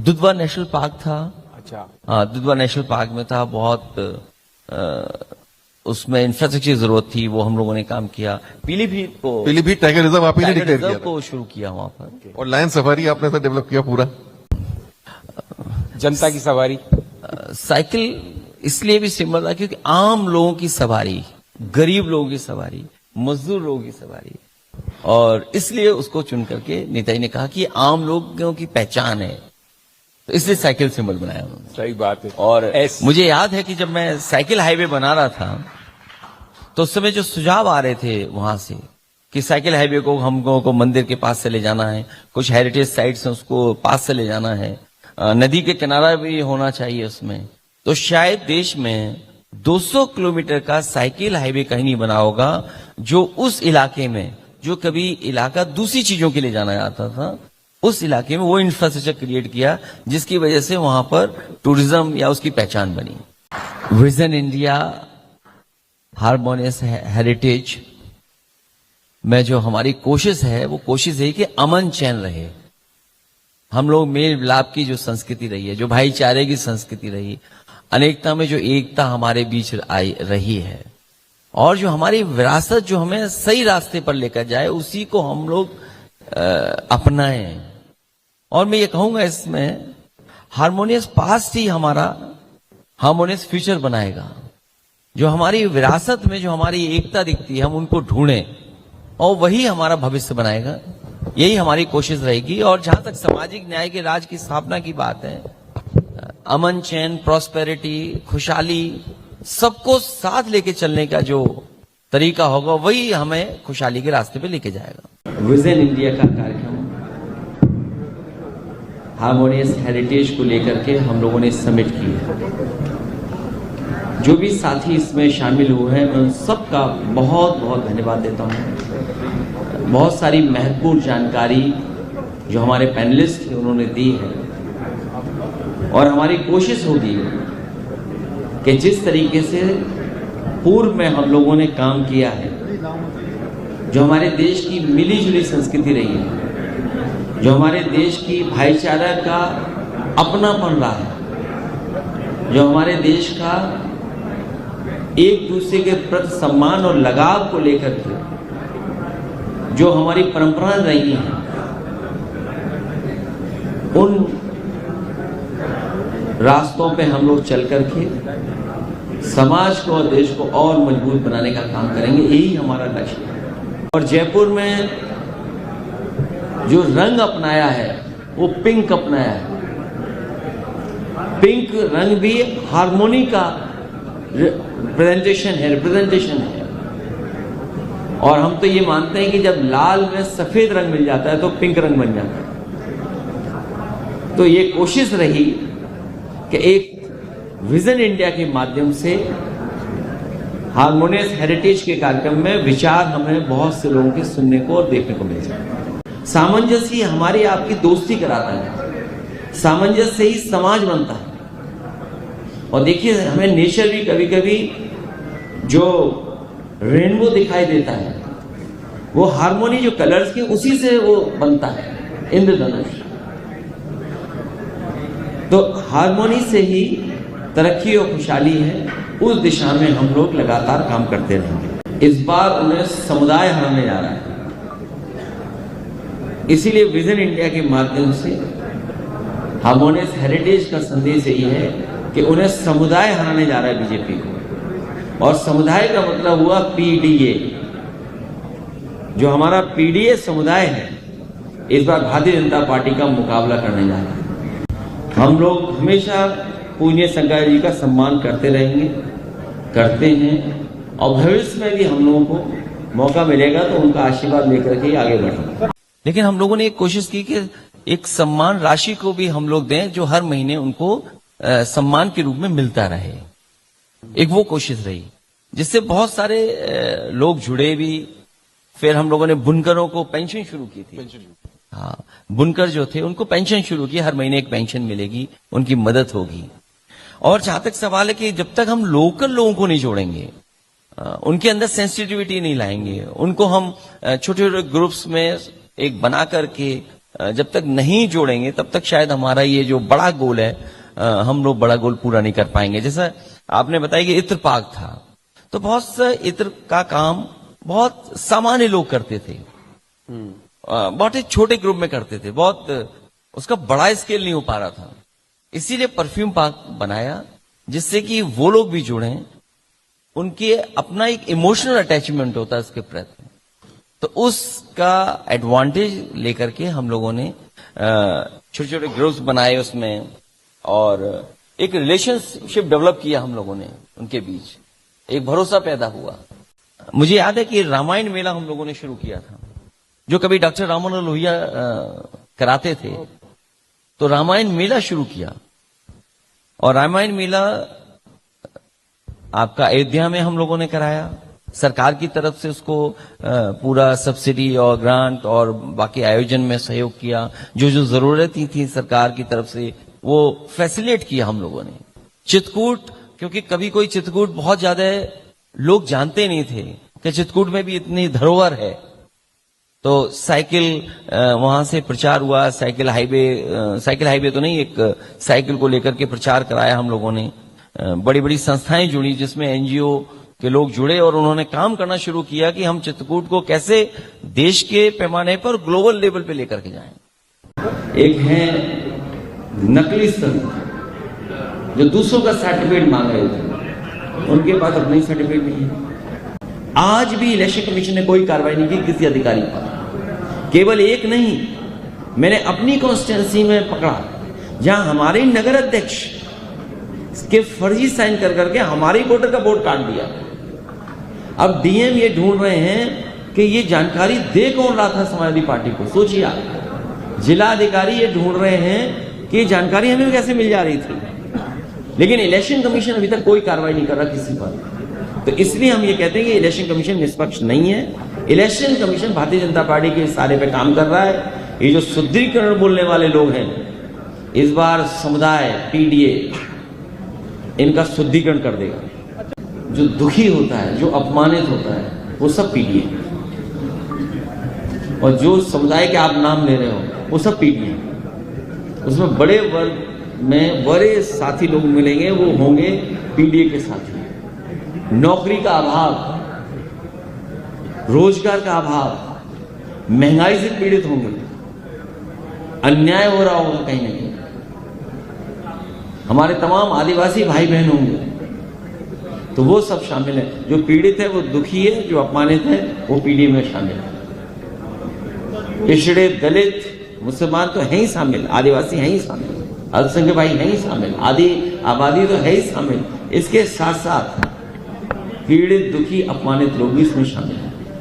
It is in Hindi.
दुधवा नेशनल पार्क था। अच्छा। हाँ, दुधवा नेशनल पार्क में था। बहुत उसमें इंफ्रास्ट्रक्चर की जरूरत थी, वो हम लोगों ने काम किया। पीलीभीत टाइगर रिजर्व आप ही ने डिक्लेयर किया था को शुरू किया वहां पर। और लायन सफारी आपने तो डेवलप किया पूरा। जनता की सवारी। साइकिल इसलिए भी सिंबल था क्योंकि आम लोगों की सवारी, गरीब लोगों की सवारी, मजदूर लोगों की सवारी, और इसलिए उसको चुन करके नेताजी ने कहा कि आम लोगों की पहचान है, तो इसलिए साइकिल सिंबल बनाया उन्होंने। सही बात है। और मुझे याद है कि जब मैं साइकिल हाईवे बना रहा था तो उस समय जो सुझाव आ रहे थे वहां से कि साइकिल हाईवे को हम लोगों को मंदिर के पास से ले जाना है, कुछ हेरिटेज साइट्स हैं उसको पास से ले जाना है, नदी के किनारा भी होना चाहिए उसमें, तो शायद देश में 200 किलोमीटर का साइकिल हाईवे कहीं नहीं बना होगा जो उस इलाके में, जो कभी इलाका दूसरी चीजों के लिए जाना जाता था, उस इलाके में वो इंफ्रास्ट्रक्चर क्रिएट किया जिसकी वजह से वहां पर टूरिज्म या उसकी पहचान बनी। विजन इंडिया हार्मोनियस हेरिटेज में जो हमारी कोशिश है वो कोशिश है कि अमन चैन रहे। हम लोग मेल मिलाप की जो संस्कृति रही है, जो भाईचारे की संस्कृति रही, अनेकता में जो एकता हमारे बीच रही है, और जो हमारी विरासत जो हमें सही रास्ते पर लेकर जाए उसी को हम लोग अपनाएं। और मैं ये कहूंगा इसमें हार्मोनियस पास्ट ही हमारा हार्मोनियस फ्यूचर बनाएगा। जो हमारी विरासत में जो हमारी एकता दिखती है हम उनको ढूंढें और वही हमारा भविष्य बनाएगा, यही हमारी कोशिश रहेगी। और जहां तक सामाजिक न्याय के राज की स्थापना की बात है, अमन चैन, प्रॉस्पेरिटी, खुशहाली, सबको साथ लेके चलने का जो तरीका होगा वही हमें खुशहाली के रास्ते पे लेके जाएगा। विजन इंडिया का कार्यक्रम हार्मोनियस हेरिटेज को लेकर के हम लोगों ने समिट किया। जो भी साथी इसमें शामिल हुए हैं मैं उन सबका बहुत बहुत धन्यवाद देता हूं। बहुत सारी महत्वपूर्ण जानकारी जो हमारे पैनलिस्ट थे उन्होंने दी है, और हमारी कोशिश होगी कि जिस तरीके से पूर्व में हम लोगों ने काम किया है, जो हमारे देश की मिली जुली संस्कृति रही है, जो हमारे देश की भाईचारा का अपनापन रहा है, जो हमारे देश का एक दूसरे के प्रति सम्मान और लगाव को लेकर के जो हमारी परंपराएं रही हैं, उन रास्तों पे हम लोग चल करके समाज को और देश को और मजबूत बनाने का काम करेंगे, यही हमारा लक्ष्य है। और जयपुर में जो रंग अपनाया है वो पिंक अपनाया है। पिंक रंग भी हार्मोनी का रिप्रेजेंटेशन है। और हम तो ये मानते हैं कि जब लाल में सफेद रंग मिल जाता है तो पिंक रंग बन जाता है। तो ये कोशिश रही कि एक विजन इंडिया के माध्यम से हार्मोनियस हेरिटेज के कार्यक्रम में विचार हमें बहुत से लोगों के सुनने को और देखने को मिल जाए। सामंजस्य हमारी आपकी दोस्ती कराता है, सामंजस्य से ही समाज बनता है। और देखिए हमें नेचर भी कभी कभी जो रेनबो दिखाई देता है वो हार्मोनी जो कलर्स के उसी से वो बनता है, इंद्रधनुष। तो हार्मोनी से ही तरक्की और खुशहाली है, उस दिशा में हम लोग लगातार काम करते रहेंगे। इस बार उन्हें समुदाय हराने जा रहा है, इसीलिए विजन इंडिया के माध्यम से हार्मोनियस हेरिटेज का संदेश यही है कि उन्हें समुदाय हराने जा रहा है बीजेपी को। और समुदाय का मतलब हुआ पीडीए। जो हमारा पीडीए समुदाय है इस बार भारतीय जनता पार्टी का मुकाबला करने जा रहा है। हम लोग हमेशा पूज्य शंकराचार्य जी का सम्मान करते रहेंगे, करते हैं, और भविष्य में भी हम लोगों को मौका मिलेगा तो उनका आशीर्वाद लेकर के आगे बढ़ेंगे। लेकिन हम लोगों ने एक कोशिश की कि एक सम्मान राशि को भी हम लोग दें जो हर महीने उनको सम्मान के रूप में मिलता रहे। एक वो कोशिश रही जिससे बहुत सारे लोग जुड़े भी। फिर हम लोगों ने बुनकरों को पेंशन शुरू की थी। हाँ, बुनकर जो थे उनको पेंशन शुरू की, हर महीने एक पेंशन मिलेगी, उनकी मदद होगी। और जहां तक सवाल है कि जब तक हम लोकल लोगों को नहीं जोड़ेंगे, उनके अंदर सेंसिटिविटी नहीं लाएंगे, उनको हम छोटे छोटे ग्रुप्स में एक बना करके जब तक नहीं जोड़ेंगे तब तक शायद हमारा ये जो बड़ा गोल है हम लोग बड़ा गोल पूरा नहीं कर पाएंगे। जैसा आपने बताया कि इत्र पाक था, तो बहुत से इत्र का काम बहुत सामान्य लोग करते थे, बहुत ही छोटे ग्रुप में करते थे, बहुत उसका बड़ा स्केल नहीं हो पा रहा था। इसीलिए परफ्यूम पाक बनाया जिससे कि वो लोग भी जुड़े, उनके अपना एक इमोशनल अटैचमेंट होता है उसके प्रति। तो उसका एडवांटेज लेकर के हम लोगों ने छोटे छोटे ग्रुप्स बनाए उसमें, और एक रिलेशनशिप डेवलप किया हम लोगों ने उनके बीच, एक भरोसा पैदा हुआ। मुझे याद है कि रामायण मेला हम लोगों ने शुरू किया था, जो कभी डॉक्टर राम मनोहर लोहिया कराते थे, तो रामायण मेला शुरू किया। और रामायण मेला आपका अयोध्या में हम लोगों ने कराया, सरकार की तरफ से उसको पूरा सब्सिडी और ग्रांट और बाकी आयोजन में सहयोग किया, जो जो जरूरतें थी सरकार की तरफ से वो फैसिलिटेट किया हम लोगों ने। चित्रकूट, क्योंकि कभी कोई चित्रकूट बहुत ज्यादा लोग जानते नहीं थे कि चित्रकूट में भी इतनी धरोहर है, तो साइकिल वहां से प्रचार हुआ, साइकिल हाईवे तो नहीं, एक साइकिल को लेकर के प्रचार कराया हम लोगों ने। बड़ी बड़ी संस्थाएं जुड़ी जिसमें एनजीओ के लोग जुड़े और उन्होंने काम करना शुरू किया कि हम चित्रकूट को कैसे देश के पैमाने पर ग्लोबल लेवल पे लेकर के जाएं। एक है नकली संत जो दूसरों का सर्टिफिकेट मांग रहे थे, उनके पास अपना ही सर्टिफिकेट नहीं है। आज भी इलेक्शन कमीशन ने कोई कार्रवाई नहीं की किसी अधिकारी पर। केवल एक नहीं, मैंने अपनी कॉन्स्टिट्यूंसी में पकड़ा जहां हमारे नगर अध्यक्ष के फर्जी साइन कर करके हमारे वोटर का वोट काट दिया। अब डीएम ये ढूंढ रहे हैं कि ये जानकारी दे कौन रहा था समाजवादी पार्टी को। सोचिए आप, जिला अधिकारी ये ढूंढ रहे हैं कि जानकारी हमें कैसे मिल जा रही थी, लेकिन इलेक्शन कमीशन अभी तक कोई कार्रवाई नहीं कर रहा किसी पर। तो इसलिए हम ये कहते हैं कि इलेक्शन कमीशन निष्पक्ष नहीं है। Election commission Bharatiya Janata party के इशारे पे काम कर रहा है। ये जो सुदृढ़ीकरण बोलने वाले लोग हैं, इस बार समुदाय पीडीए इनका शुद्धिकरण कर देगा। जो दुखी होता है, जो अपमानित होता है, वो सब पीडीए, और जो समुदाय के आप नाम ले रहे हो वो सब पीडीए। उसमें बड़े वर्ग में बड़े साथी लोग मिलेंगे, वो होंगे पीडीए के साथी। नौकरी का अभाव, रोजगार का अभाव, महंगाई से पीड़ित होंगे, अन्याय हो रहा होगा कहीं ना कहीं। हमारे तमाम आदिवासी भाई बहन होंगे, तो वो सब शामिल है। जो पीड़ित है वो दुखी है, जो अपमानित है वो पीडीए में शामिल है। पिछड़े, दलित, मुसलमान तो है ही शामिल, आदिवासी है ही शामिल, अल्पसंख्यक भाई है ही शामिल, आदि आबादी तो है ही शामिल। इसके साथ साथ पीड़ित, दुखी, अपमानित लोग भी इसमें शामिल हैं।